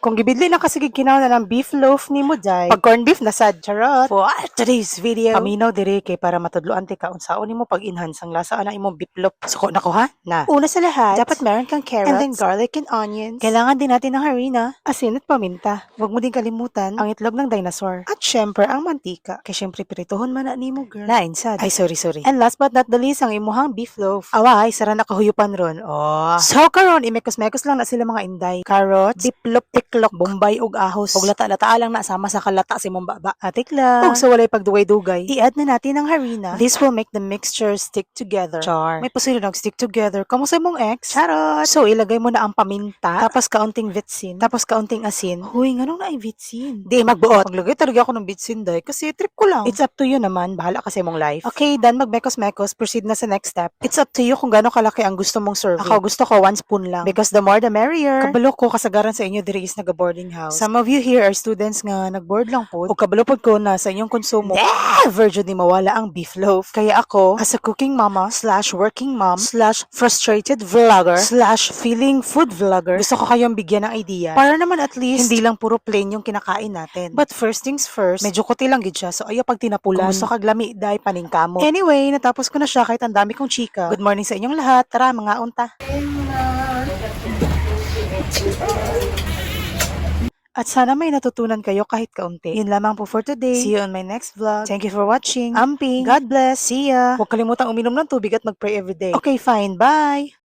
Kung gibidli na kasi giginaw na ng beef loaf ni mo day, pag corned beef na sad, charot. For today's video, paminaw diri kay para matudloan ti ka unsaon nimo pag-enhance ang lasa ana imong beef loaf. Suko na ko ha? Na. Una sa lahat, dapat meron kang carrots, and then garlic and onions. Kailangan din natin ng harina, asin at paminta. Huwag mo din kalimutan ang itlog ng dinosaur. At syempre, ang mantika. Kay syempre, pirituhon man na nimo, girl. Lain sad. Ay, sorry. And last but not the least, ang imuhang beef loaf. Away, sara na kahuyupan ron. Oh. So, karon imekos-mekos lang na sila mga inday. Carrots, beef loaf, tiklok, bombay ug ahos. Ug lata-lata lang na sama sa kalata si mong baba. Atik lang. Ug sa walay pagdugay-dugay, i-add na natin ang harina. This will make the mixture stick together. Char. May posible nag-stick together. Kamusta mong ex? Charot. So, ilagay mo na ang paminta, tapos kaunting vitsin, tapos kaunting asin. Huy, nganong na vitsin? Di, magbuot. Maglagay talaga ako ng vitsin, day, kasi trip ko lang. It's up to you naman. Bahala kasi mong life. Okay, done magmekos-mekos. Proceed na sa next step. It's up to you kung gaano kalaki ang gusto mong serving. Ako, gusto ko 1 spoon lang. Because the more the merrier. Kabalo ko, kasagaran sa inyo diri is naga-boarding house. Some of you here are students nga nag-board lang po. O kabalo pod ko na sa inyong konsumo. Never di mawala ang beef loaf. Kaya ako, as a cooking mama, / working mom, / frustrated vlogger, / feeling food vlogger, gusto ko kayong bigyan ng idea. Para naman at least, hindi lang puro plain yung kinakain natin. But first things first, medyo kuti lang gid siya. So ayaw pag tinapulan. Kung gusto ka glami, day paningkamo. Anyway, natapos ko na siya kahit ang dami kong chika. Good morning sa inyong lahat. Tara, mga unta. At sana may natutunan kayo kahit kaunti. Yun lamang po for today. See you on my next vlog. Thank you for watching. Amping. God bless. See ya. Huwag kalimutang uminom ng tubig at mag-pray everyday. Okay, fine. Bye!